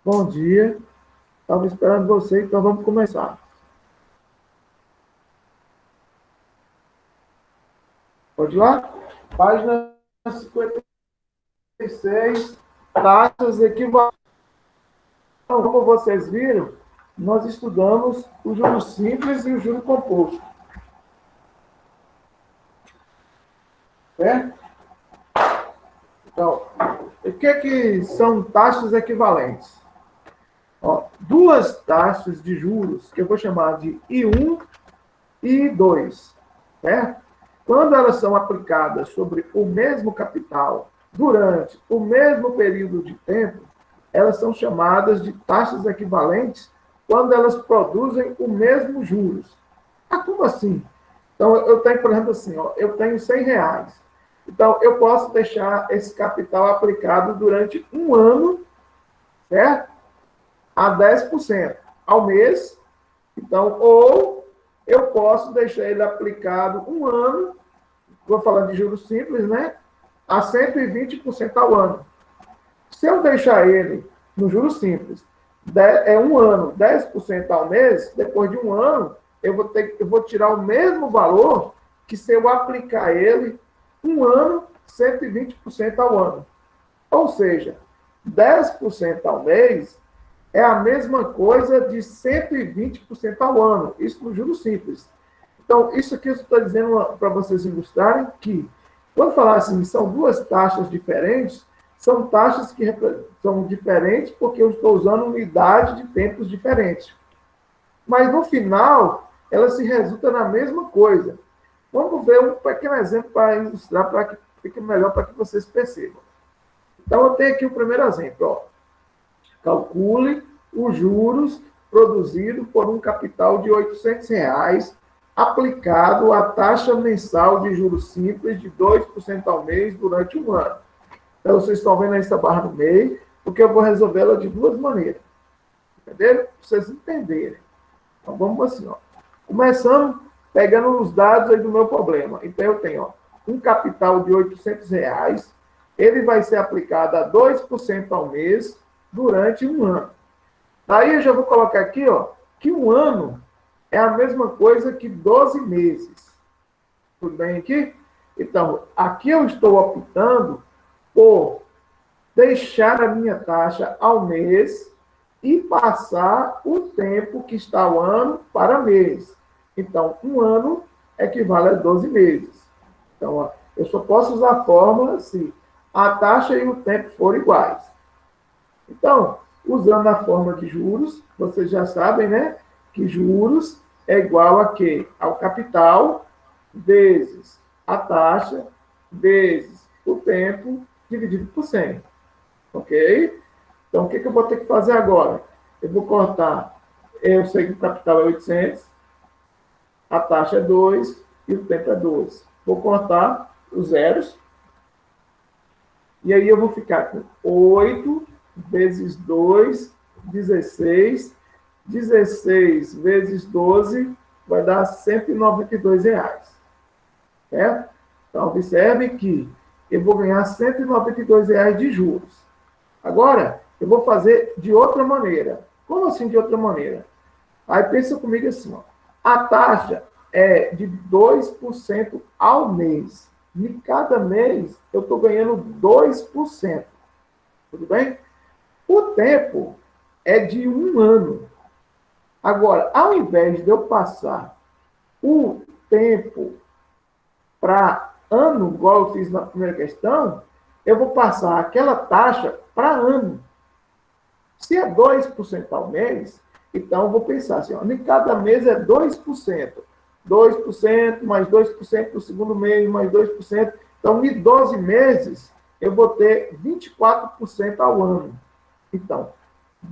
Bom dia. Estava esperando você, então vamos começar. Pode ir lá? Página 56, taxas equivalentes. Então, como vocês viram, nós estudamos o juro simples e o juro composto. Certo? Então, o que são taxas equivalentes? Ó, duas taxas de juros, que eu vou chamar de I1 e I2, certo? Quando elas são aplicadas sobre o mesmo capital durante o mesmo período de tempo, elas são chamadas de taxas equivalentes quando elas produzem o mesmo juros. Ah, como assim? Então, eu tenho, por exemplo, assim, ó, eu tenho R$ 100. Então, eu posso deixar esse capital aplicado durante um ano, certo? A 10% ao mês. Então, ou eu posso deixar ele aplicado um ano, vou falar de juros simples, né? A 120% ao ano. Se eu deixar ele no juros simples, é um ano, 10% ao mês, depois de um ano, eu vou tirar o mesmo valor que se eu aplicar ele um ano, 120% ao ano. Ou seja, 10% ao mês é a mesma coisa de 120% ao ano. Isso no juros simples. Então, isso aqui eu estou dizendo para vocês ilustrarem que, quando falar assim, são duas taxas diferentes, são taxas que são diferentes porque eu estou usando unidade de tempos diferentes. Mas, no final, ela se resulta na mesma coisa. Vamos ver um pequeno exemplo para ilustrar, para que fique melhor para que vocês percebam. Então, eu tenho aqui o primeiro exemplo. Ó. Calcule os juros produzidos por um capital de R$ 800 aplicado à taxa mensal de juros simples de 2% ao mês durante um ano. Então, vocês estão vendo essa barra no meio, porque eu vou resolver ela de duas maneiras. Entenderam? Para vocês entenderem. Então, vamos assim, ó. Começando, pegando os dados aí do meu problema. Então, eu tenho, ó, um capital de R$ 800, ele vai ser aplicado a 2% ao mês durante um ano. Daí eu já vou colocar aqui, ó, que um ano é a mesma coisa que 12 meses. Tudo bem aqui? Então, aqui eu estou optando por deixar a minha taxa ao mês e passar o tempo que está o ano para mês. Então, um ano equivale a 12 meses. Então, ó, eu só posso usar a fórmula se a taxa e o tempo forem iguais. Então, usando a fórmula de juros, vocês já sabem, né? Que juros é igual a quê? Ao capital vezes a taxa vezes o tempo dividido por 100. Ok? Então, o que eu vou ter que fazer agora? Eu vou cortar, eu sei que o capital é 800, a taxa é 2 e o tempo é 12. Vou cortar os zeros. E aí eu vou ficar com 8 vezes 2, 16. 16 vezes 12 vai dar R$ 192. Certo? Então, observe que eu vou ganhar R$ 192 de juros. Agora, eu vou fazer de outra maneira. Como assim de outra maneira? Aí pensa comigo assim, ó. A taxa é de 2% ao mês. De cada mês, eu estou ganhando 2%. Tudo bem? O tempo é de um ano. Agora, ao invés de eu passar o tempo para ano, igual eu fiz na primeira questão, eu vou passar aquela taxa para ano. Se é 2% ao mês, então eu vou pensar assim, ó, em cada mês é 2%. 2% mais 2% no segundo mês, mais 2%. Então, em 12 meses, eu vou ter 24% ao ano. Então,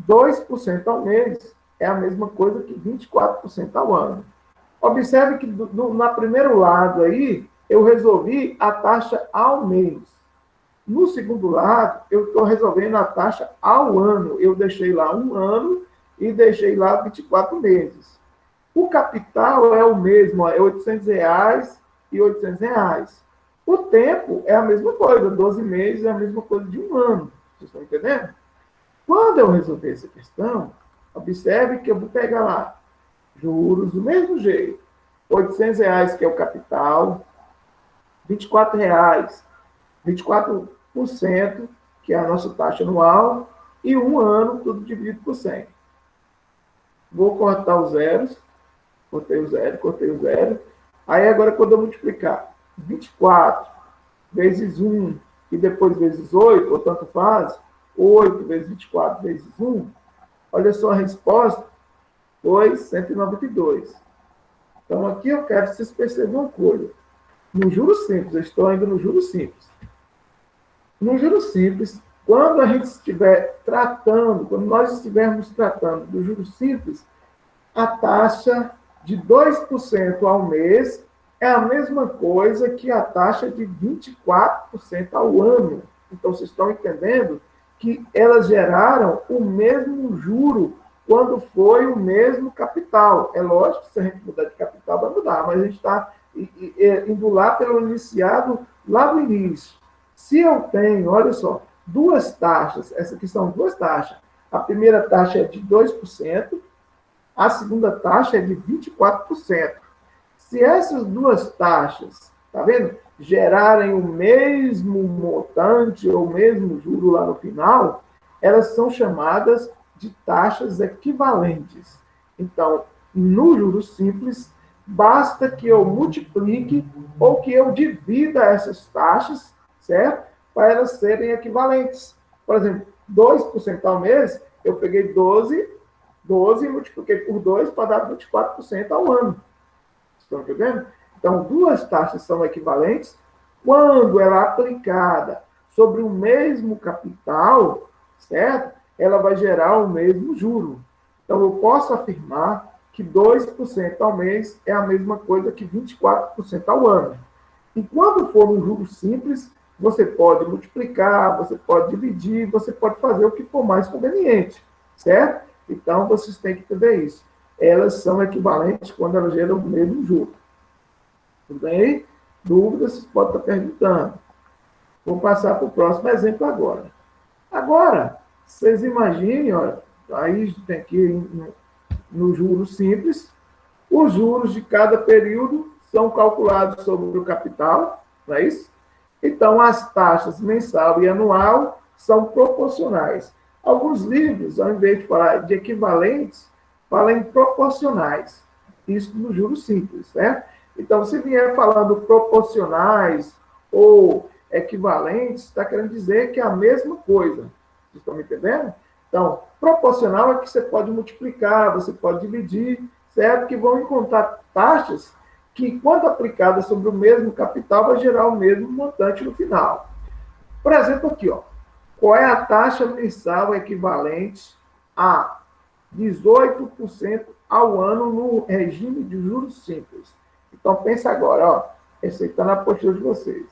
2% ao mês é a mesma coisa que 24% ao ano. Observe que na primeiro lado aí, eu resolvi a taxa ao mês. No segundo lado, eu estou resolvendo a taxa ao ano. Eu deixei lá um ano e deixei lá 24 meses. O capital é o mesmo, é R$ 800 e R$ 800. O tempo é a mesma coisa, 12 meses é a mesma coisa de um ano. Vocês estão entendendo? Quando eu resolver essa questão, observe que eu vou pegar lá juros do mesmo jeito. R$ 800, que é o capital, R$ 24, 24%, que é a nossa taxa anual, e um ano, tudo dividido por 100. Vou cortar os zeros, cortei o zero. Aí agora, quando eu multiplicar 24 vezes 1 e depois vezes 8, ou tanto faz, 8 vezes 24 vezes 1, olha só a resposta, foi 192. Então, aqui eu quero que vocês percebam uma coisa. No juros simples, eu estou ainda no juros simples. No juros simples, quando a gente estiver tratando, quando nós estivermos tratando do juros simples, a taxa de 2% ao mês é a mesma coisa que a taxa de 24% ao ano. Então, vocês estão entendendo que elas geraram o mesmo juro quando foi o mesmo capital. É lógico que se a gente mudar de capital, vai mudar, mas a gente está indo lá pelo iniciado, lá no início. Se eu tenho, olha só, duas taxas, essa aqui são duas taxas. A primeira taxa é de 2%, a segunda taxa é de 24%. Se essas duas taxas, tá vendo, gerarem o mesmo montante ou o mesmo juro lá no final, elas são chamadas de taxas equivalentes. Então, no juros simples, basta que eu multiplique ou que eu divida essas taxas, certo? Para elas serem equivalentes. Por exemplo, 2% ao mês, eu peguei 12 e multipliquei por 2 para dar 24% ao ano. Estão entendendo? Então, duas taxas são equivalentes quando ela é aplicada sobre o mesmo capital, certo? Ela vai gerar o mesmo juro. Então, eu posso afirmar que 2% ao mês é a mesma coisa que 24% ao ano. E quando for um juro simples, você pode multiplicar, você pode dividir, você pode fazer o que for mais conveniente, certo? Então, vocês têm que entender isso. Elas são equivalentes quando elas geram o mesmo juro. Tudo bem? Dúvidas, vocês podem estar perguntando. Vou passar para o próximo exemplo agora. Agora, vocês imaginem, olha, aí tem aqui no juro simples, os juros de cada período são calculados sobre o capital, não é isso? Então, as taxas mensal e anual são proporcionais. Alguns livros, ao invés de falar de equivalentes, falam em proporcionais. Isso no juros simples, certo? Então, se vier falando proporcionais ou equivalentes, está querendo dizer que é a mesma coisa. Vocês estão me entendendo? Então, proporcional é que você pode multiplicar, você pode dividir, certo? Que vão encontrar taxas que, quando aplicadas sobre o mesmo capital, vai gerar o mesmo montante no final. Por exemplo, aqui, ó. Qual é a taxa mensal equivalente a 18% ao ano no regime de juros simples? Então, pensa agora, ó. Esse aí está na postura de vocês.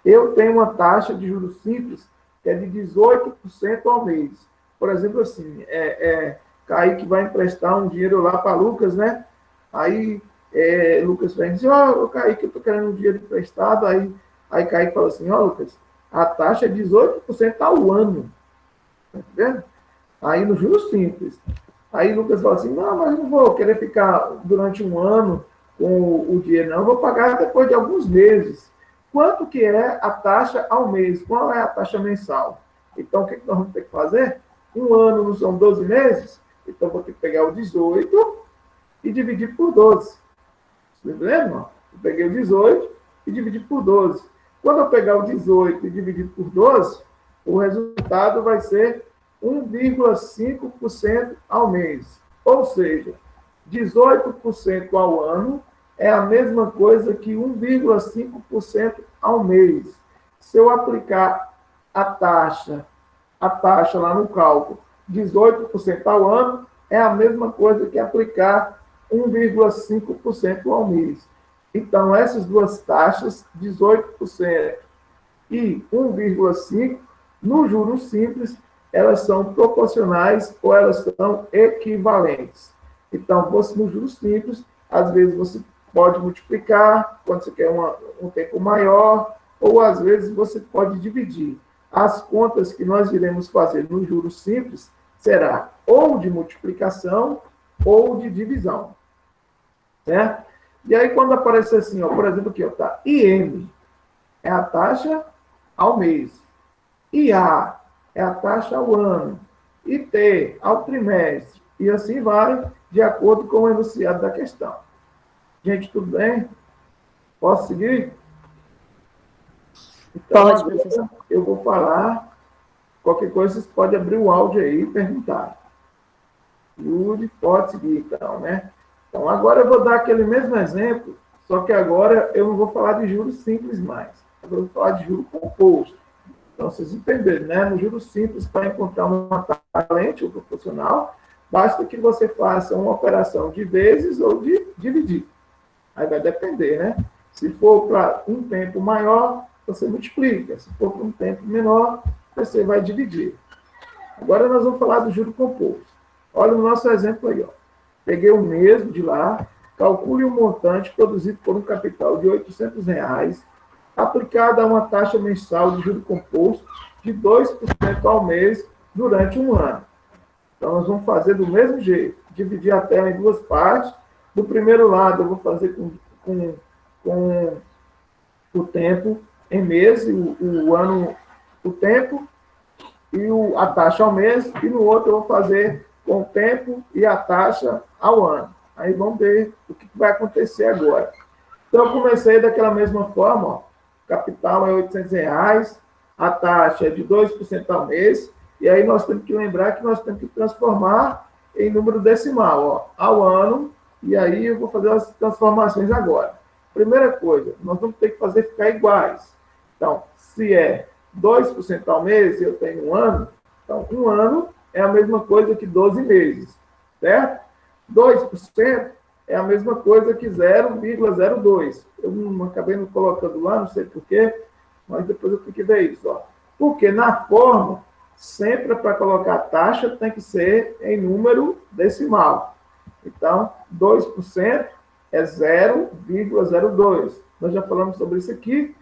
Eu tenho uma taxa de juros simples que é de 18% ao mês. Por exemplo, assim, Kaique vai emprestar um dinheiro lá para Lucas, né? Aí, Lucas vai dizer, Kaique, eu estou querendo um dinheiro emprestado. Aí Kaique fala assim, Lucas, a taxa é 18% ao ano. Tá entendendo? Aí no juros simples. Aí Lucas fala assim, não, mas eu não vou querer ficar durante um ano com o dinheiro, não. Eu vou pagar depois de alguns meses. Quanto que é a taxa ao mês? Qual é a taxa mensal? Então, o que nós vamos ter que fazer? Um ano não são 12 meses? Então, vou ter que pegar o 18 e dividir por 12. Tá entendendo? Eu peguei o 18 e dividi por 12. Quando eu pegar o 18 e dividir por 12, o resultado vai ser 1,5% ao mês. Ou seja, 18% ao ano é a mesma coisa que 1,5% ao mês. Se eu aplicar a taxa lá no cálculo, 18% ao ano, é a mesma coisa que aplicar 1,5% ao mês. Então, essas duas taxas, 18% e 1,5%, no juros simples, elas são proporcionais ou elas são equivalentes. Então, no juros simples, às vezes você pode multiplicar, quando você quer um tempo maior, ou às vezes você pode dividir. as contas que nós iremos fazer no juros simples será ou de multiplicação ou de divisão, certo? E aí, quando aparecer assim, ó, por exemplo, aqui, ó, tá? IM é a taxa ao mês. IA é a taxa ao ano. IT ao trimestre. E assim vai, de acordo com o enunciado da questão. Gente, tudo bem? Posso seguir? Então, Pode, agora professor. eu vou falar. Qualquer coisa, vocês podem abrir o áudio aí e perguntar. Yuri, pode seguir, então, né? Então, agora eu vou dar aquele mesmo exemplo, só que agora eu não vou falar de juros simples mais. Eu vou falar de juro composto. Então, vocês entenderem, né? No juros simples, para encontrar uma taxa lente ou proporcional, basta que você faça uma operação de vezes ou de dividir. Aí vai depender, né? Se for para um tempo maior, você multiplica. Se for para um tempo menor, você vai dividir. Agora nós vamos falar do juro composto. Olha o nosso exemplo aí, ó. Peguei o mesmo de lá, calcule o montante produzido por um capital de R$ 800, aplicado a uma taxa mensal de juro composto de 2% ao mês durante um ano. Então, nós vamos fazer do mesmo jeito, dividir a tela em duas partes. Do primeiro lado, eu vou fazer com o tempo em mês, o ano, o tempo, e a taxa ao mês, e no outro eu vou fazer com o tempo e a taxa ao ano. Aí vamos ver o que vai acontecer agora. Então, eu comecei daquela mesma forma, ó, capital é R$ 800, a taxa é de 2% ao mês, e aí nós temos que lembrar que nós temos que transformar em número decimal, ó, ao ano, e aí eu vou fazer as transformações agora. Primeira coisa, nós vamos ter que fazer ficar iguais. Então, se é 2% ao mês e eu tenho um ano, então um ano é a mesma coisa que 12 meses, certo? 2% é a mesma coisa que 0,02. Eu não acabei não colocando lá, não sei porquê, mas depois eu tenho que ver isso. Ó. Porque na forma, sempre para colocar a taxa tem que ser em número decimal. Então, 2% é 0,02. Nós já falamos sobre isso aqui,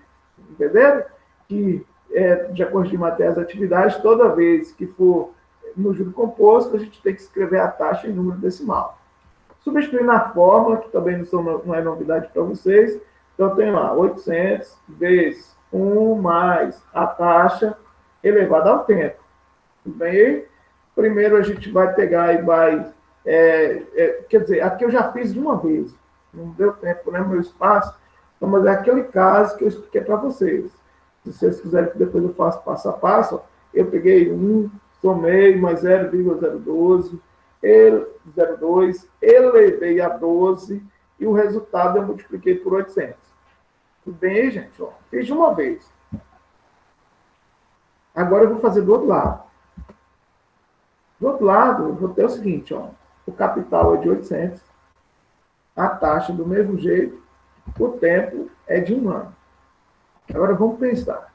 entenderam? Que, de acordo com as atividades, toda vez que for no juro composto, a gente tem que escrever a taxa em número decimal. Substituir na fórmula, que também não é novidade para vocês. Então, tem lá 800 vezes 1 mais a taxa elevada ao tempo. Tudo bem? Primeiro a gente vai pegar e vai... quer dizer, aqui eu já fiz de uma vez. Não deu tempo, né? Meu espaço. Então, mas é aquele caso que eu expliquei para vocês. Se vocês quiserem que depois eu faça passo a passo, eu peguei 1, somei mais 0,012, 0,2, elevei a 12 e o resultado eu multipliquei por 800. Tudo bem, gente? Ó, fiz de uma vez. Agora eu vou fazer do outro lado. Do outro lado, eu vou ter o seguinte, ó, o capital é de 800, a taxa do mesmo jeito, o tempo é de um ano. Agora vamos pensar.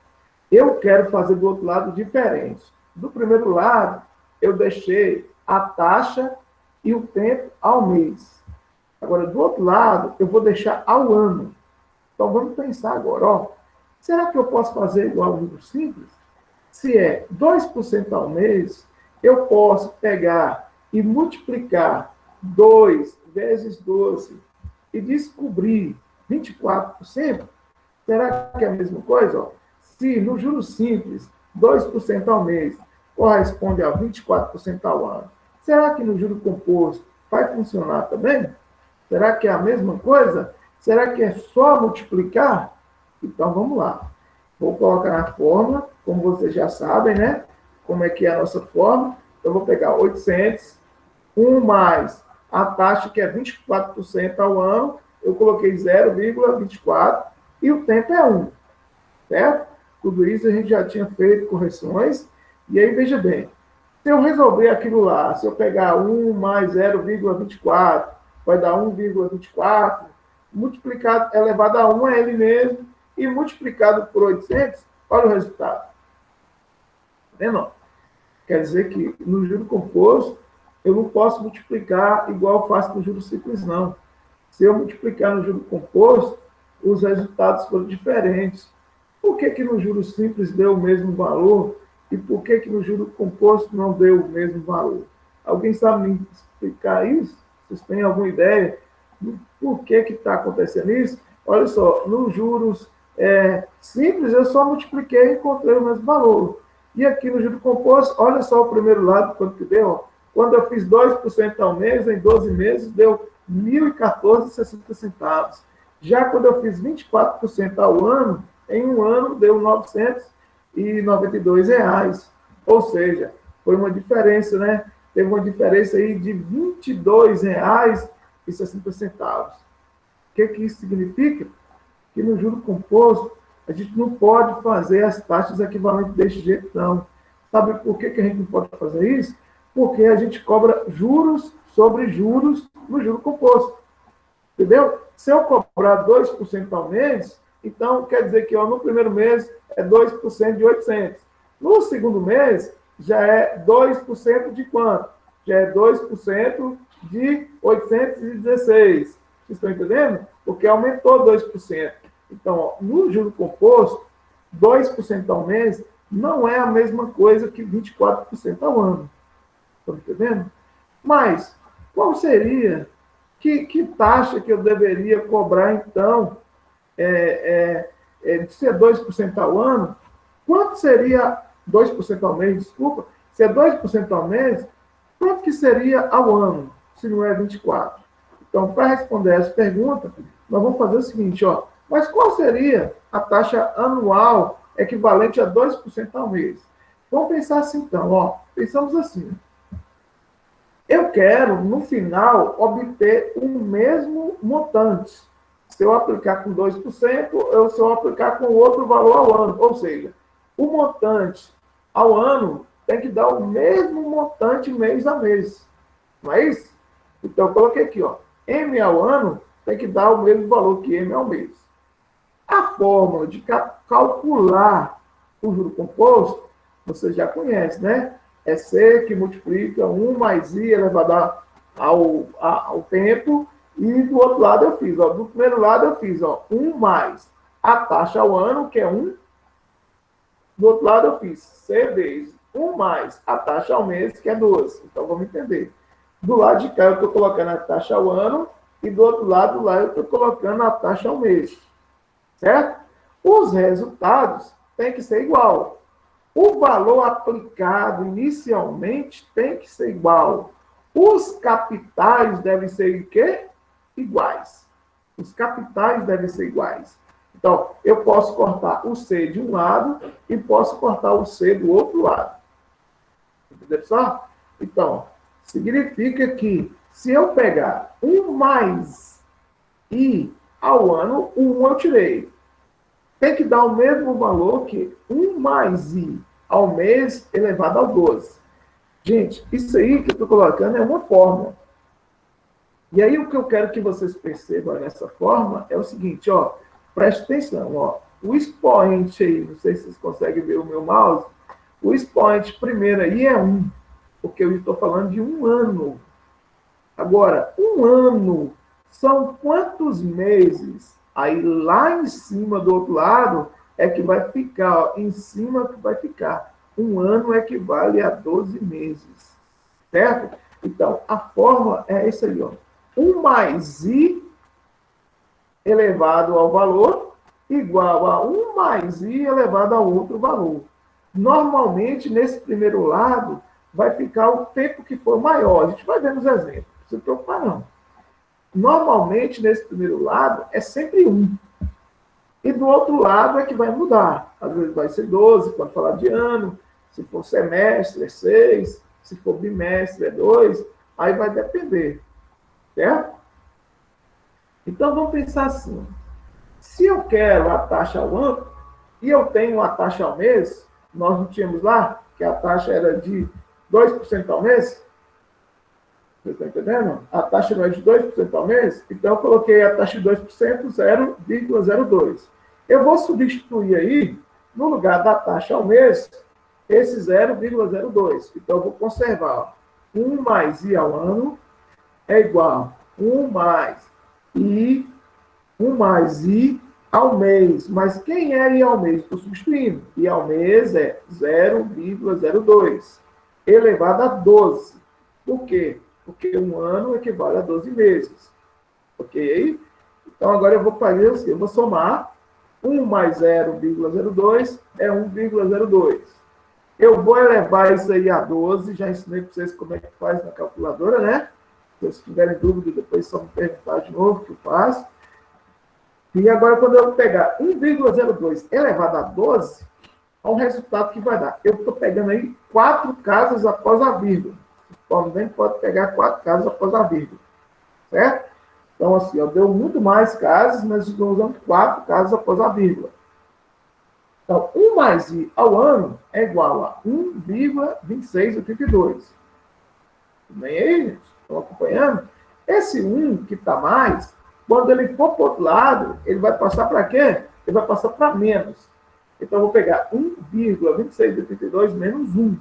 Eu quero fazer do outro lado diferente. Do primeiro lado, eu deixei a taxa e o tempo ao mês. Agora, do outro lado, eu vou deixar ao ano. Então, vamos pensar agora. Ó, será que eu posso fazer igual ao juro simples? Se é 2% ao mês, eu posso pegar e multiplicar 2 vezes 12 e descobrir 24%? Será que é a mesma coisa? Ó? Se no juro simples, 2% ao mês corresponde a 24% ao ano, será que no juro composto vai funcionar também? Será que é a mesma coisa? Será que é só multiplicar? Então, vamos lá. Vou colocar na fórmula, como vocês já sabem, né? Como é que é a nossa fórmula. Eu vou pegar 800, 1 mais a taxa, que é 24% ao ano, eu coloquei 0,24 e o tempo é 1, certo? Tudo isso a gente já tinha feito correções. E aí, veja bem, se eu resolver aquilo lá, se eu pegar 1 mais 0,24, vai dar 1,24, multiplicado, elevado a 1 é ele mesmo, e multiplicado por 800, olha o resultado. Tá vendo? Quer dizer que no juro composto, eu não posso multiplicar igual eu faço no juro simples, não. Se eu multiplicar no juro composto, os resultados foram diferentes. Por que que no juros simples deu o mesmo valor e por que que no juro composto não deu o mesmo valor? Alguém sabe me explicar isso? Vocês têm alguma ideia do por que que está acontecendo isso? Olha só, nos juros simples eu só multipliquei e encontrei o mesmo valor. E aqui no juro composto, olha só o primeiro lado, quanto que deu. Ó. Quando eu fiz 2% ao mês, em 12 meses, deu R$ 1.014,60. Já quando eu fiz 24% ao ano, em um ano deu R$ 992. Ou seja, foi uma diferença, né? Teve uma diferença aí de R$ 22,60. O que que isso significa? Que no juro composto, a gente não pode fazer as taxas equivalentes desse jeito, não. Sabe por que que a gente não pode fazer isso? Porque a gente cobra juros sobre juros no juro composto. Entendeu? Se eu cobrar 2% ao mês, então quer dizer que no primeiro mês é 2% de 800. No segundo mês, já é 2% de quanto? Já é 2% de 816. Vocês estão entendendo? Porque aumentou 2%. Então, no juro composto, 2% ao mês não é a mesma coisa que 24% ao ano. Estão entendendo? Mas, qual seria que taxa que eu deveria cobrar, então, de ser 2% ao ano? Quanto seria 2% ao mês, desculpa? Se é 2% ao mês, quanto que seria ao ano, se não é 24? Então, para responder essa pergunta, nós vamos fazer o seguinte, ó. Mas qual seria a taxa anual equivalente a 2% ao mês? Vamos pensar assim, então, ó. Pensamos assim. Eu quero, no final, obter o mesmo montante. Se eu aplicar com 2%, ou se eu aplicar com outro valor ao ano. Ou seja, o montante ao ano tem que dar o mesmo montante mês a mês. Não é isso? Então, eu coloquei aqui, ó. M ao ano tem que dar o mesmo valor que M ao mês. A fórmula de calcular o juro composto, você já conhece, né? É C que multiplica 1 mais I elevado ao tempo, e do outro lado eu fiz, ó, do primeiro lado eu fiz, ó, 1 mais a taxa ao ano, que é 1, do outro lado eu fiz C vezes 1 mais a taxa ao mês, que é 12. Então, vamos entender. Do lado de cá eu estou colocando a taxa ao ano, e do outro lado lá eu estou colocando a taxa ao mês. Certo? Os resultados têm que ser igual. O valor aplicado inicialmente tem que ser igual. Os capitais devem ser o quê? Iguais. Os capitais devem ser iguais. Então, eu posso cortar o C de um lado e posso cortar o C do outro lado. Entendeu só? Então, significa que se eu pegar 1 mais I ao ano, o 1 eu tirei. Tem que dar o mesmo valor que 1 mais I ao mês elevado ao 12. Gente, isso aí que eu estou colocando é uma fórmula. E aí o que eu quero que vocês percebam nessa fórmula é o seguinte, ó, preste atenção, ó, o expoente aí, não sei se vocês conseguem ver o meu mouse, o expoente primeiro aí é 1, porque eu estou falando de um ano. Agora, um ano são quantos meses? Aí lá em cima do outro lado é que vai ficar, ó, em cima que vai ficar. Um ano equivale a 12 meses. Certo? Então, a fórmula é essa aí, ó. 1 mais I elevado ao valor igual a 1 mais I elevado a outro valor. Normalmente, nesse primeiro lado, vai ficar o tempo que for maior. A gente vai ver nos exemplos. Não se preocupar, não. Normalmente, nesse primeiro lado, é sempre 1. E do outro lado é que vai mudar. Às vezes vai ser 12, quando falar de ano. Se for semestre, é 6. Se for bimestre, é 2. Aí vai depender. Certo? Então, vamos pensar assim. Se eu quero a taxa ao ano, e eu tenho a taxa ao mês, nós não tínhamos lá, que a taxa era de 2% ao mês. Você está entendendo? A taxa não é de 2% ao mês, então eu coloquei a taxa de 2%, 0,02. Eu vou substituir aí, no lugar da taxa ao mês, esse 0,02. Então eu vou conservar. 1 mais I ao ano é igual a 1 mais I ao mês. Mas quem é I ao mês? Estou substituindo. I ao mês é 0,02 elevado a 12. Por quê? Porque um ano equivale a 12 meses. Ok? Então, agora eu vou fazer o seguinte, eu vou somar 1 mais 0,02 é 1,02. Eu vou elevar isso aí a 12, já ensinei para vocês como é que faz na calculadora, né? Se tiverem dúvida, depois só me perguntar de novo que eu faço. E agora, quando eu pegar 1,02 elevado a 12, olha o resultado que vai dar. Eu estou pegando aí 4 casas após a vírgula. Pode pegar 4 casas após a vírgula. Certo? Então, assim, eu deu muito mais casas, mas estou usando 4 casas após a vírgula. Então, 1 mais I ao ano é igual a 1,2682. Tudo bem aí, gente? Estão acompanhando? Esse 1 que está mais, quando ele for para o outro lado, ele vai passar para quê? Ele vai passar para menos. Então, eu vou pegar 1,2682 menos 1.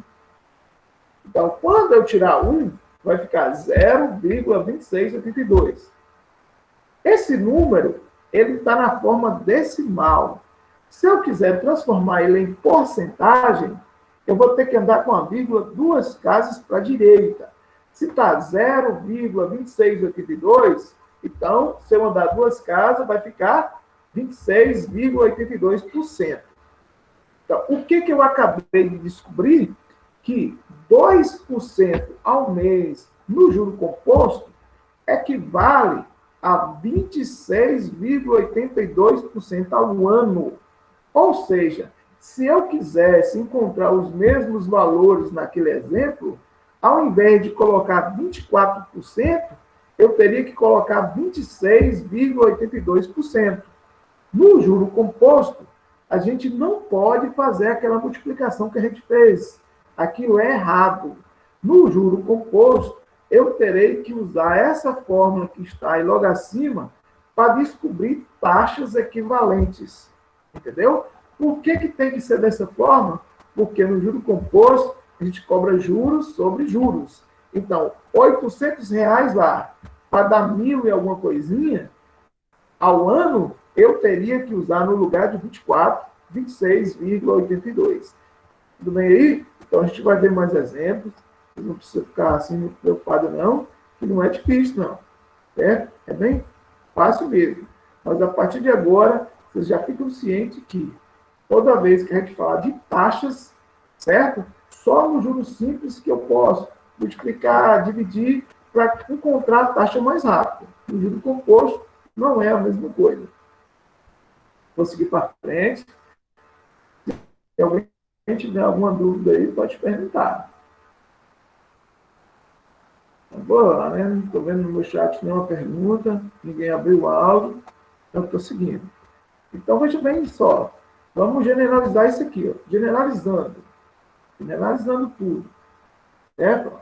Então, quando eu tirar 1, vai ficar 0,2682. Esse número, ele está na forma decimal. Se eu quiser transformar ele em porcentagem, eu vou ter que andar com a vírgula 2 casas para a direita. Se está 0,2682, então, se eu andar 2 casas, vai ficar 26,82%. Então, o que eu acabei de descobrir? Que 2% ao mês no juro composto equivale a 26,82% ao ano. Ou seja, se eu quisesse encontrar os mesmos valores naquele exemplo, ao invés de colocar 24%, eu teria que colocar 26,82%. No juro composto, a gente não pode fazer aquela multiplicação que a gente fez. Aquilo é errado. No juro composto, eu terei que usar essa fórmula que está aí logo acima para descobrir taxas equivalentes. Entendeu? Por que tem que ser dessa forma? Porque no juro composto, a gente cobra juros sobre juros. Então, R$800 lá, para dar 1.000 e alguma coisinha, ao ano, eu teria que usar no lugar de 24, 26,82. Tudo bem aí? Então, a gente vai ver mais exemplos. Não precisa ficar assim muito preocupado, não, que não é difícil, não. Certo? É bem fácil mesmo. Mas, a partir de agora, vocês já ficam cientes que toda vez que a gente fala de taxas, certo? Só no juros simples que eu posso multiplicar, dividir, para encontrar a taxa mais rápido. No juro composto, não é a mesma coisa. Vou seguir para frente. Se alguém tiver alguma dúvida aí, pode perguntar. Vou lá, né? Não estou vendo no meu chat nenhuma pergunta, ninguém abriu o áudio, então estou seguindo. Então, veja bem só. Vamos generalizar isso aqui, ó. Generalizando tudo. Certo?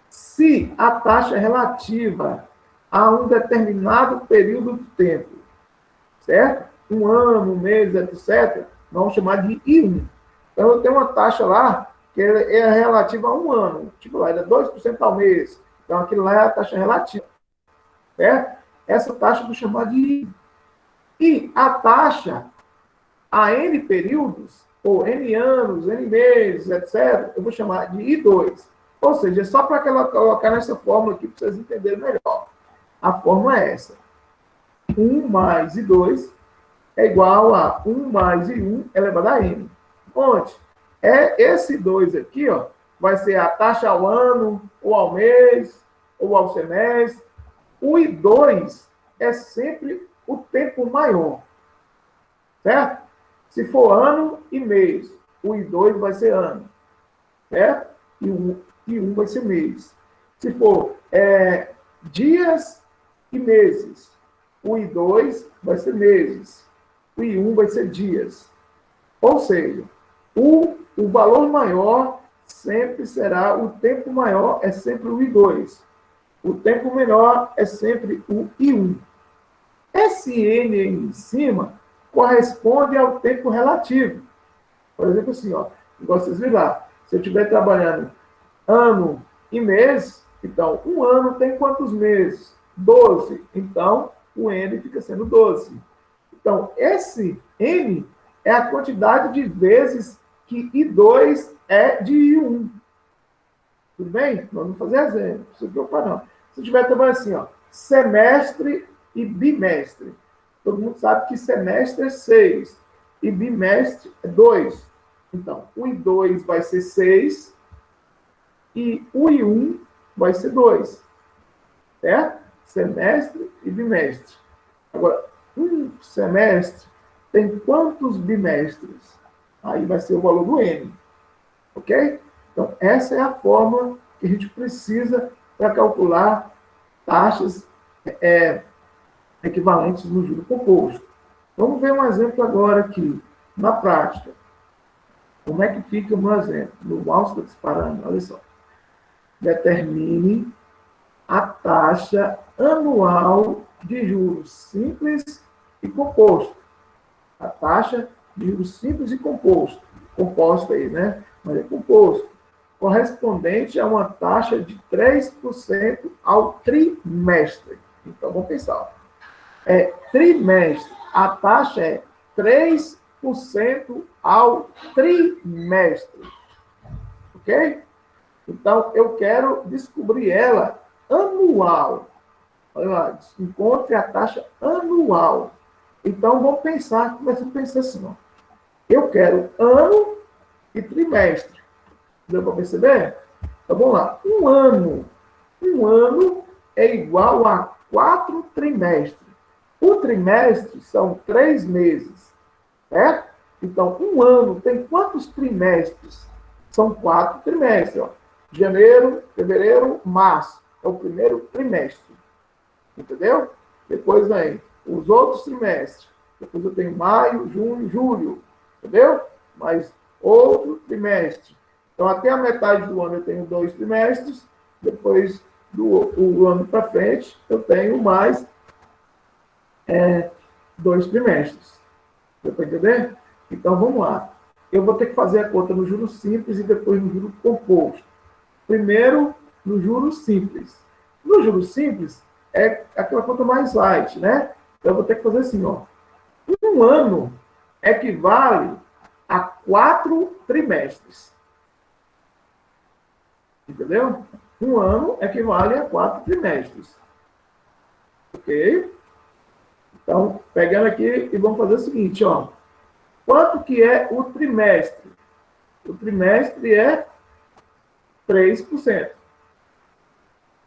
Se a taxa é relativa a um determinado período de tempo, certo? Um ano, um mês, etc., vamos chamar de I1. Então, eu tenho uma taxa lá que é relativa a um ano. Tipo lá, é 2% ao mês. Então, aquilo lá é a taxa relativa. Certo? Essa taxa eu vou chamar de I1. E a taxa a N períodos, ou N anos, N meses, etc., eu vou chamar de I2. Ou seja, é só para colocar nessa fórmula aqui para vocês entenderem melhor. A fórmula é essa. 1 mais I2 é igual a 1 mais I1 elevado a N. Onde? Esse 2 aqui, ó, vai ser a taxa ao ano, ou ao mês, ou ao semestre. O I2 é sempre o tempo maior. Certo? Se for ano e mês, o I2 vai ser ano. Certo? E 1 vai ser mês. Se for dias e meses, o I2 vai ser meses. O I1 vai ser dias. Ou seja, o valor maior sempre será, o tempo maior é sempre o I2. O tempo menor é sempre o I1. Esse N aí em cima corresponde ao tempo relativo. Por exemplo, assim, ó, igual vocês viram lá, se eu estiver trabalhando ano e mês, então, um ano tem quantos meses? 12. Então, o N fica sendo 12. Então, esse N é a quantidade de vezes que I2 é de I1. Tudo bem? Vamos fazer exemplo. Não se preocupa, não. Se tiver também assim, ó, semestre e bimestre. Todo mundo sabe que semestre é 6 e bimestre é 2. Então, o I2 vai ser 6 e o I1 vai ser 2. Certo? Semestre e bimestre. Agora, um semestre tem quantos bimestres? Aí vai ser o valor do N. Ok? Então, essa é a fórmula que a gente precisa para calcular taxas equivalentes no juro composto. Vamos ver um exemplo agora aqui, na prática. Como é que fica o meu exemplo? No mouse está disparando, olha só. Determine a taxa anual de juros simples e composto. A taxa de juros simples e composto. Composto aí, né? Mas é composto. Correspondente a uma taxa de 3% ao trimestre. Então, vamos pensar. Trimestre. A taxa é 3% ao trimestre. Ok? Então, eu quero descobrir ela anual. Olha lá, encontre a taxa anual. Então, vamos pensar, começamos a pensar assim, ó. Eu quero ano e trimestre. Deu para perceber? Então, vamos lá. Um ano é igual a 4 trimestres. O trimestre são 3 meses, certo? Então, um ano tem quantos trimestres? São 4 trimestres, ó. Janeiro, fevereiro, março. É o primeiro trimestre. Entendeu? Depois vem os outros trimestres. Depois eu tenho maio, junho, julho. Entendeu? Mais outro trimestre. Então, até a metade do ano eu tenho 2 trimestres. Depois do ano para frente, eu tenho mais 2 trimestres. Deu para entender? Então, vamos lá. Eu vou ter que fazer a conta no juro simples e depois no juro composto. Primeiro, no juro simples. No juro simples, é aquela conta mais light, né? Então, eu vou ter que fazer assim, ó. Um ano equivale a 4 trimestres. Entendeu? Um ano equivale a 4 trimestres. Ok? Então, pegando aqui e vamos fazer o seguinte, ó. Quanto que é o trimestre? O trimestre é 3%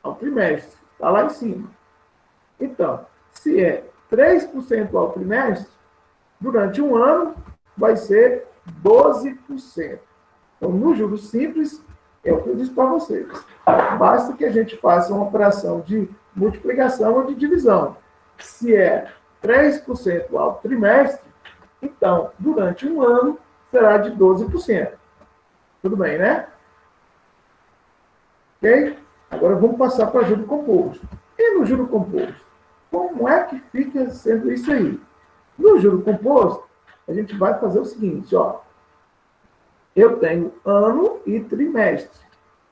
ao trimestre. Está lá em cima. Então, se é 3% ao trimestre, durante um ano vai ser 12%. Então, no juros simples, é o que eu disse para vocês. Basta que a gente faça uma operação de multiplicação ou de divisão. Se é 3% ao trimestre, então, durante um ano, será de 12%. Tudo bem, né? Ok? Agora vamos passar para juro composto. E no juro composto? Como é que fica sendo isso aí? No juro composto, a gente vai fazer o seguinte, ó. Eu tenho ano e trimestre.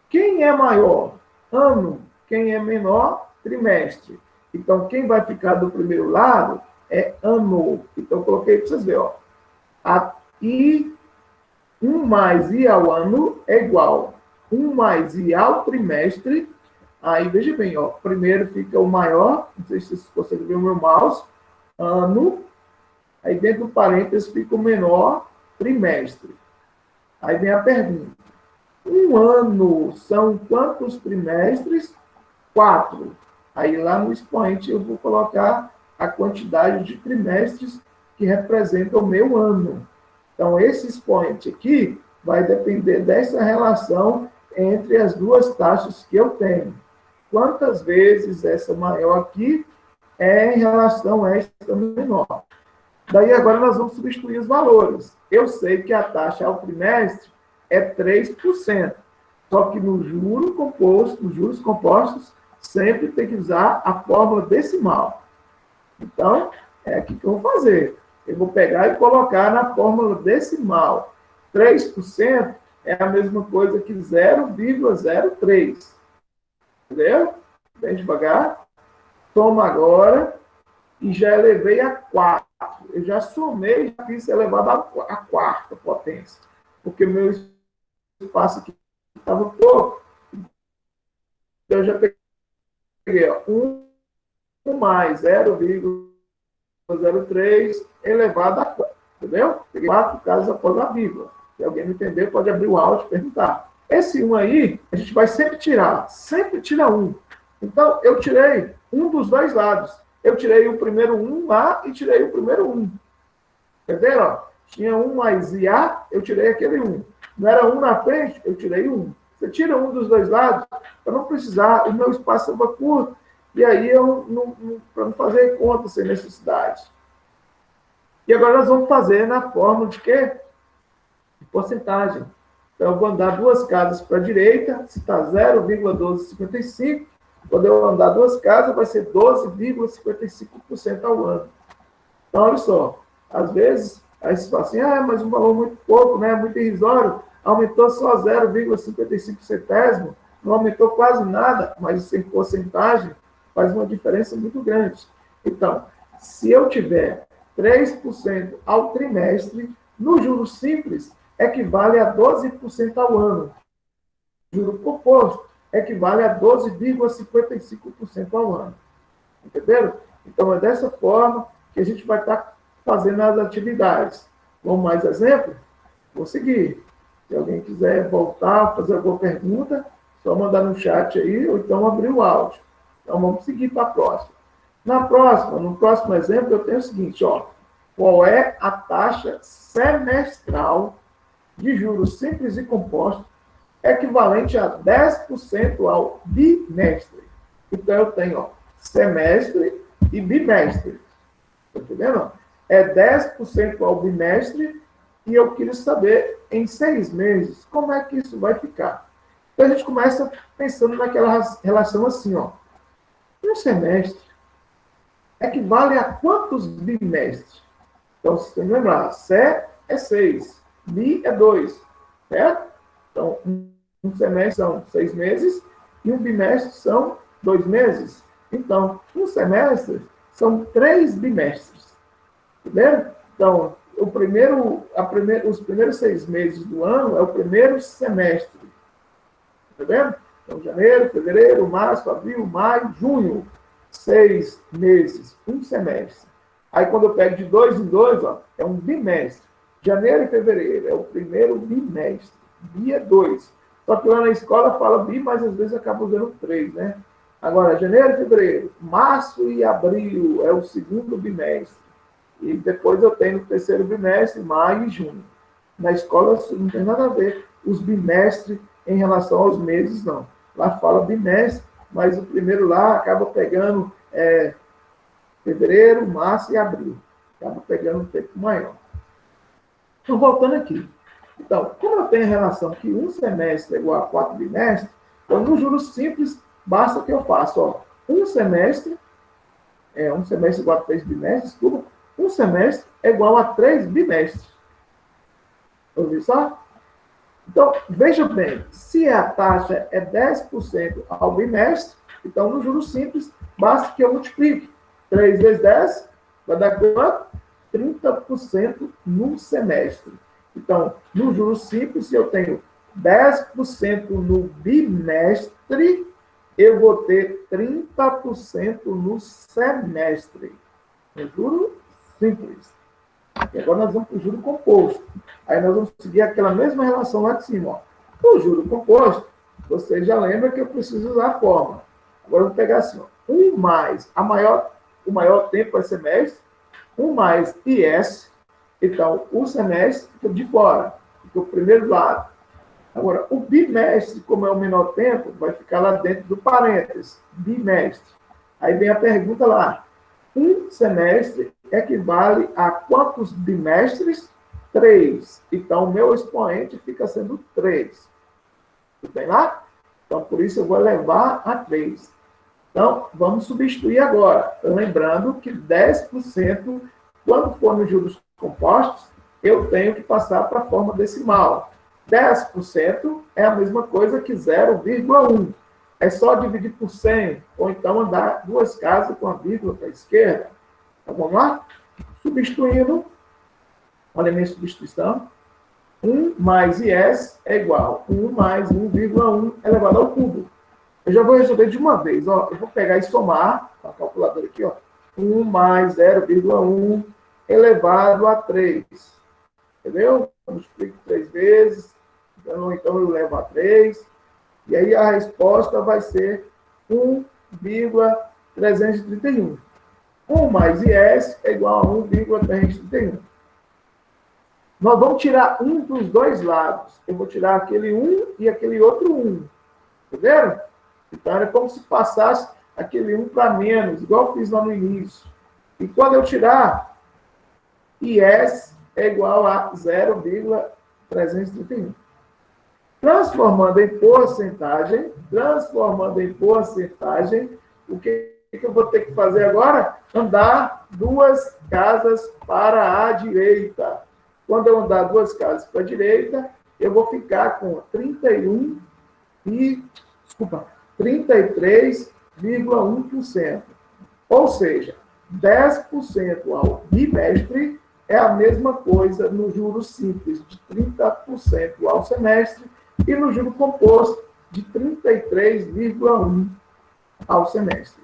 Quem é maior? Ano. Quem é menor? Trimestre. Então, quem vai ficar do primeiro lado é ano. Então, eu coloquei para vocês verem, ó. I, 1 mais I ao ano é igual 1 mais I ao trimestre. Aí, veja bem, ó. Primeiro fica o maior, não sei se vocês conseguem ver o meu mouse, ano. Aí, dentro do parênteses, fica o menor, trimestre. Aí vem a pergunta. Um ano são quantos trimestres? 4. Aí lá no expoente eu vou colocar a quantidade de trimestres que representa o meu ano. Então, esse expoente aqui vai depender dessa relação entre as duas taxas que eu tenho. Quantas vezes essa maior aqui é em relação a esta menor? Daí agora nós vamos substituir os valores. Eu sei que a taxa ao trimestre é 3%. Só que no juro composto, nos juros compostos, sempre tem que usar a fórmula decimal. Então, é aqui que eu vou fazer. Eu vou pegar e colocar na fórmula decimal. 3% é a mesma coisa que 0,03. Entendeu? Bem devagar. Toma agora e já elevei a 4. Eu já somei, já fiz elevado à quarta potência, porque meu espaço aqui estava pouco. Então, eu já peguei ó, 1 mais 0,03 elevado a 4, entendeu? Peguei 4 casos após a vírgula. Se alguém não entender, pode abrir o áudio e perguntar. Esse 1 aí, a gente vai sempre tira 1. Então, eu tirei um dos dois lados. Eu tirei o primeiro 1 lá e tirei o primeiro 1. Entenderam? Tinha 1 mais IA, eu tirei aquele 1. Não era 1 na frente, eu tirei 1. Você tira um dos dois lados, para não precisar, o meu espaço estava curto, e aí para não fazer conta sem necessidade. E agora nós vamos fazer na forma de quê? De porcentagem. Então, eu vou andar duas casas para a direita, se está 0,1255, quando eu andar duas casas, vai ser 12,55% ao ano. Então, olha só, às vezes, aí você fala assim, mas um valor muito pouco, né, muito irrisório, aumentou só 0,55 centésimo, não aumentou quase nada, mas em porcentagem faz uma diferença muito grande. Então, se eu tiver 3% ao trimestre, no juros simples, equivale a 12% ao ano. Juro composto equivale a 12,55% ao ano. Entenderam? Então, é dessa forma que a gente vai estar fazendo as atividades. Vamos mais exemplo? Vou seguir. Se alguém quiser voltar, fazer alguma pergunta, só mandar no chat aí, ou então abrir o áudio. Então, vamos seguir para a próxima. No próximo exemplo, eu tenho o seguinte, ó. Qual é a taxa semestral de juros simples e compostos equivalente a 10% ao bimestre? Então, eu tenho, ó, semestre e bimestre. Está entendendo? É 10% ao bimestre e eu queria saber, em 6 meses, como é que isso vai ficar. Então, a gente começa pensando naquela relação assim, ó. Um semestre equivale a quantos bimestres? Então, você tem que lembrar, SE é 6, BI é 2, certo? Então, um semestre são 6 meses e um bimestre são 2 meses. Então, um semestre são 3 bimestres. Entendeu? Então, os primeiros 6 meses do ano é o primeiro semestre. Entendeu? Então, janeiro, fevereiro, março, abril, maio, junho. 6 meses, um semestre. Aí, quando eu pego de 2 em 2, ó, é um bimestre. Janeiro e fevereiro é o primeiro bimestre. Bi é 2. Só que lá na escola fala bi, mas às vezes acaba usando 3, né? Agora, janeiro e fevereiro, março e abril é o segundo bimestre. E depois eu tenho o terceiro bimestre, maio e junho. Na escola não tem nada a ver os bimestres em relação aos meses, não. Lá fala bimestre, mas o primeiro lá acaba pegando fevereiro, março e abril. Acaba pegando um tempo maior. Então, voltando aqui. Então, como eu tenho a relação que um semestre é igual a 4 bimestres, então, no juros simples, basta que eu faça, ó, um semestre igual a 3 bimestres, desculpa, um semestre é igual a 3 bimestres. Ouviu só? Então, veja bem, se a taxa é 10% ao bimestre, então, no juros simples, basta que eu multiplique. 3 vezes 10, vai dar quanto? 30% no semestre. Então, no juros simples, se eu tenho 10% no bimestre, eu vou ter 30% no semestre. No juro simples. E agora nós vamos para o juro composto. Aí nós vamos seguir aquela mesma relação lá de cima. Ó. O juro composto, você já lembra que eu preciso usar a fórmula. Agora eu vou pegar assim, ó, 1 mais o maior tempo é semestre, 1 mais IS, então o semestre fica de fora, fica o primeiro lado. Agora, o bimestre, como é o menor tempo, vai ficar lá dentro do parênteses, bimestre. Aí vem a pergunta lá, um semestre equivale a quantos bimestres? 3. Então, o meu expoente fica sendo 3. Tudo bem lá? Então, por isso eu vou levar a 3. Então, vamos substituir agora. Lembrando que 10%, quando for nos juros compostos, eu tenho que passar para a forma decimal. 10% é a mesma coisa que 0,1. É só dividir por 100, ou então andar duas casas com a vírgula para a esquerda. Então, vamos lá? Substituindo, olha a minha substituição, 1 mais IS é igual a 1 mais 1,1 elevado ao cubo. Eu já vou resolver de uma vez. Ó. Eu vou pegar e somar, com a calculadora aqui, ó, 1 mais 0,1 elevado a 3. Entendeu? Eu multiplico 3 vezes, então eu levo a 3. E aí a resposta vai ser 1,331. 1 mais IS é igual a 1,331. Nós vamos tirar um dos dois lados. Eu vou tirar aquele 1 e aquele outro 1. Entenderam? Então, é como se passasse aquele 1 para menos, igual eu fiz lá no início. E quando eu tirar, IS é igual a 0,331. Transformando em porcentagem, o que eu vou ter que fazer agora? Andar 2 casas para a direita. Quando eu andar 2 casas para a direita, eu vou ficar com 33,1%. Ou seja, 10% ao bimestre é a mesma coisa no juro simples de 30% ao semestre e no juro composto de 33,1% ao semestre.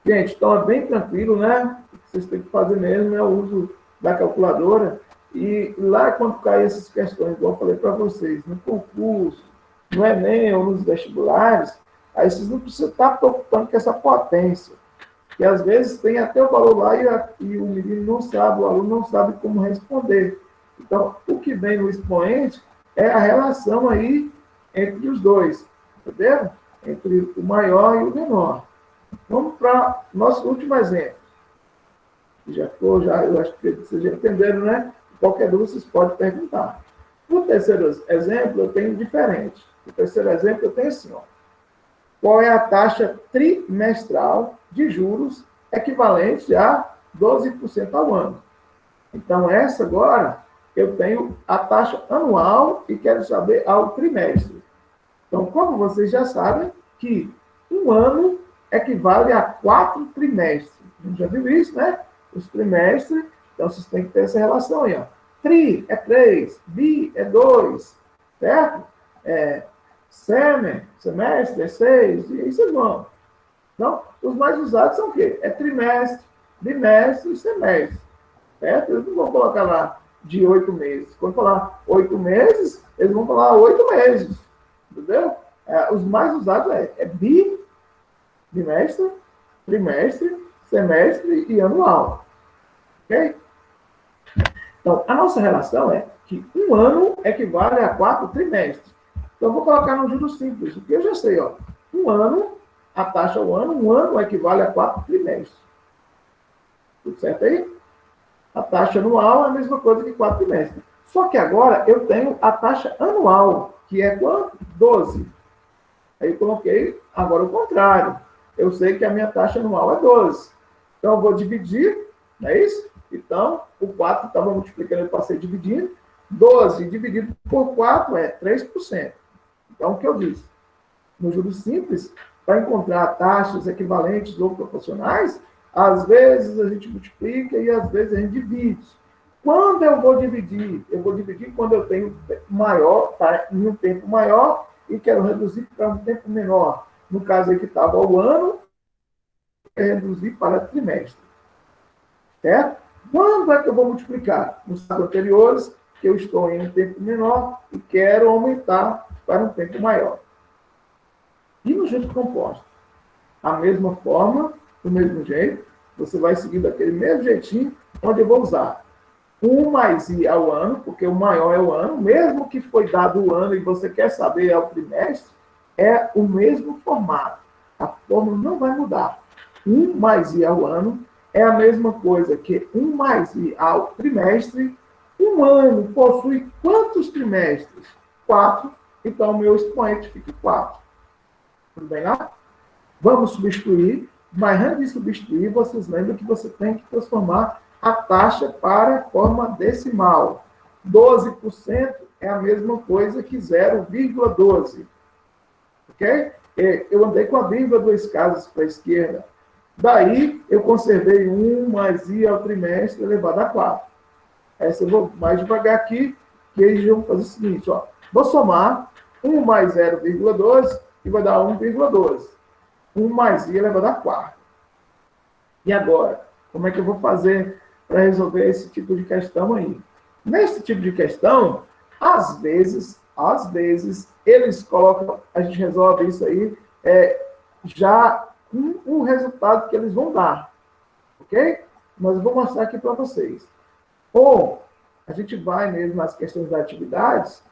Gente, então é bem tranquilo, né? O que vocês têm que fazer mesmo é o uso da calculadora. E lá, quando caem essas questões, igual eu falei para vocês, no concurso, no Enem ou nos vestibulares, aí vocês não precisam estar preocupando com essa potência. Que às vezes tem até o valor lá e o menino não sabe, o aluno não sabe como responder. Então, o que vem no expoente é a relação aí entre os dois, entendeu? Entre o maior e o menor. Vamos para nosso último exemplo. Eu acho que vocês já entenderam, né? Qualquer dúvida, vocês podem perguntar. No terceiro exemplo, eu tenho diferente. No terceiro exemplo, eu tenho assim, ó. Qual é a taxa trimestral de juros equivalente a 12% ao ano? Então, essa agora, eu tenho a taxa anual e quero saber ao trimestre. Então, como vocês já sabem, que um ano equivale a 4 trimestres. A gente já viu isso, né? Os trimestres, então vocês têm que ter essa relação aí, ó. Tri é 3, bi é 2, certo? Semestre é 6, e aí vocês vão. Então, os mais usados são o quê? É trimestre, bimestre e semestre, certo? Eles não vão colocar lá de 8 meses. Quando falar 8 meses, eles vão falar 8 meses, entendeu? Os mais usados é bimestre, trimestre, semestre e anual. Ok? Então, a nossa relação é que um ano equivale a 4 trimestres. Então, eu vou colocar no juro simples, porque eu já sei, ó. Um ano, a taxa ao ano, um ano equivale a 4 trimestres. Tudo certo aí? A taxa anual é a mesma coisa que 4 trimestres. Só que agora eu tenho a taxa anual, que é quanto? 12. Aí eu coloquei agora o contrário. Eu sei que a minha taxa anual é 12. Então, eu vou dividir, não é isso? Então, o 4 estava multiplicando, eu passei dividindo. 12 dividido por 4 é 3%. Então, o que eu disse? No juros simples, para encontrar taxas equivalentes ou proporcionais, às vezes a gente multiplica e às vezes a gente divide. Quando eu vou dividir? Eu vou dividir quando eu tenho maior, tá, em um tempo maior, e quero reduzir para um tempo menor. No caso aí que estava o ano, reduzir para trimestre. Certo? Quando é que eu vou multiplicar? Nos casos anteriores, que eu estou em um tempo menor e quero aumentar para um tempo maior. E no juros compostos? A mesma forma, do mesmo jeito, você vai seguir daquele mesmo jeitinho, onde eu vou usar 1 mais I ao ano, porque o maior é o ano, mesmo que foi dado o ano e você quer saber ao trimestre, é o mesmo formato. A fórmula não vai mudar. 1 mais I ao ano é a mesma coisa que 1 mais I ao trimestre. Um ano possui quantos trimestres? 4. Então, o meu expoente fica 4. Tudo bem lá? Vamos substituir, mas antes de substituir, vocês lembram que você tem que transformar a taxa para a forma decimal. 12% é a mesma coisa que 0,12. Ok? Eu andei com a vírgula 2 casas para a esquerda. Daí, eu conservei 1 mais i ao trimestre elevado a 4. Essa eu vou mais devagar aqui, que eles vão fazer o seguinte, ó. Vou somar 1 mais 0,12, que vai dar 1,12. 1 mais i elevado a 4. E agora, como é que eu vou fazer para resolver esse tipo de questão aí? Nesse tipo de questão, às vezes, eles colocam, a gente resolve isso aí, já com o resultado que eles vão dar, ok? Mas eu vou mostrar aqui para vocês. Ou, a gente vai mesmo nas questões das atividades,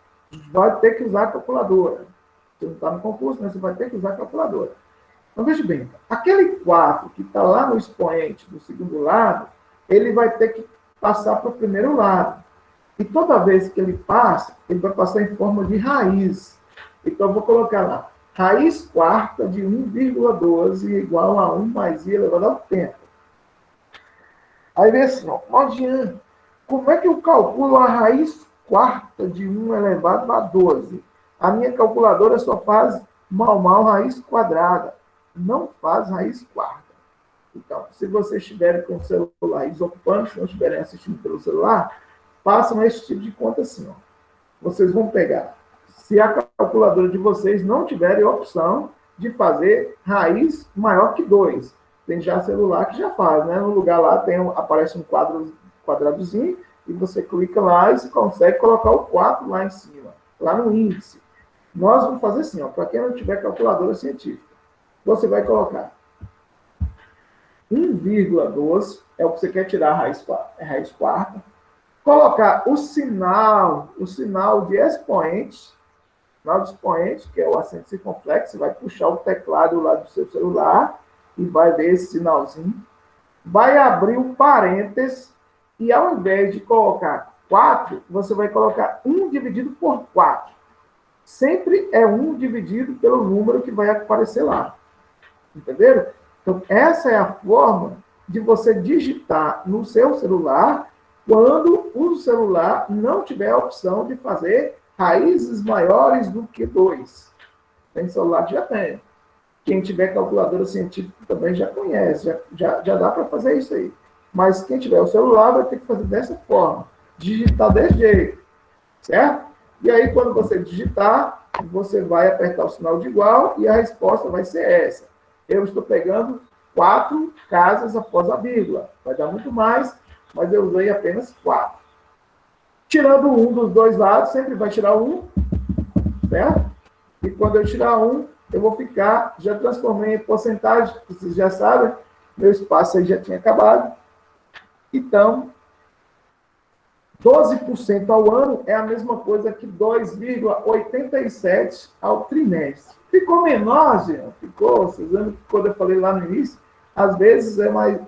vai ter que usar a calculadora. Você não está no concurso, mas você vai ter que usar a calculadora. Então, veja bem, aquele 4 que está lá no expoente do segundo lado, ele vai ter que passar para o primeiro lado. E toda vez que ele passa, ele vai passar em forma de raiz. Então, eu vou colocar lá, raiz quarta de 1,12 igual a 1 mais i elevado ao tempo. Aí vem assim, ó, Modian, como é que eu calculo a raiz quarta de 1 elevado a 12? A minha calculadora só faz mal raiz quadrada, não faz raiz quarta. Então, se vocês estiverem com o celular desocupando, se não estiverem assistindo pelo celular, façam esse tipo de conta assim, ó. Vocês vão pegar, se a calculadora de vocês não tiver a opção de fazer raiz maior que 2. Tem já celular que já faz, né? No lugar lá aparece um quadradozinho e você clica lá e você consegue colocar o 4 lá em cima, lá no índice. Nós vamos fazer assim, ó, para quem não tiver calculadora científica, você vai colocar 1,12, é o que você quer tirar a raiz quarta, colocar o sinal de expoente, que é o acento circunflexo, você vai puxar o teclado lá do seu celular e vai ver esse sinalzinho, vai abrir um parênteses e ao invés de colocar 4, você vai colocar 1 dividido por 4. Sempre é 1 dividido pelo número que vai aparecer lá. Entenderam? Então, essa é a forma de você digitar no seu celular quando o celular não tiver a opção de fazer raízes maiores do que 2. Tem celular que já tem. Quem tiver calculadora científica também já conhece, já dá para fazer isso aí. Mas quem tiver o celular vai ter que fazer dessa forma, digitar desse jeito, certo? E aí, quando você digitar, você vai apertar o sinal de igual e a resposta vai ser essa. Eu estou pegando 4 casas após a vírgula. Vai dar muito mais, mas eu usei apenas 4. Tirando 1 dos dois lados, sempre vai tirar 1, certo? E quando eu tirar 1, eu vou ficar, já transformei em porcentagem, vocês já sabem, meu espaço aí já tinha acabado. Então, 12% ao ano é a mesma coisa que 2,87 ao trimestre. Ficou menor, gente? Ficou. Vocês lembram que quando eu falei lá no início, às vezes é mais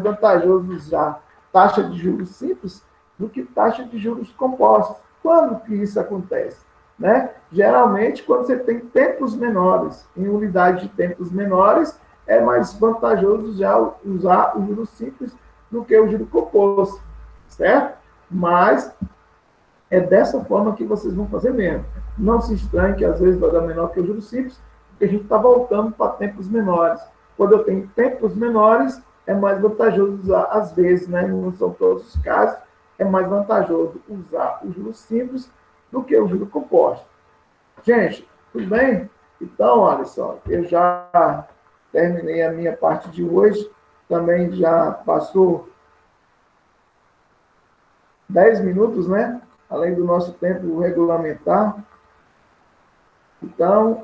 vantajoso usar taxa de juros simples do que taxa de juros compostos. Quando que isso acontece? Né? Geralmente, quando você tem tempos menores, em unidade de tempos menores, é mais vantajoso já usar o juros simples do que o juro composto, certo? Mas é dessa forma que vocês vão fazer mesmo. Não se estranhe que às vezes vai dar menor que o juro simples, porque a gente está voltando para tempos menores. Quando eu tenho tempos menores, é mais vantajoso usar, às vezes, né? Não são todos os casos, é mais vantajoso usar o juro simples do que o juro composto. Gente, tudo bem? Então, olha só, eu já terminei a minha parte de hoje, também já passou 10 minutos, né? Além do nosso tempo regulamentar. Então,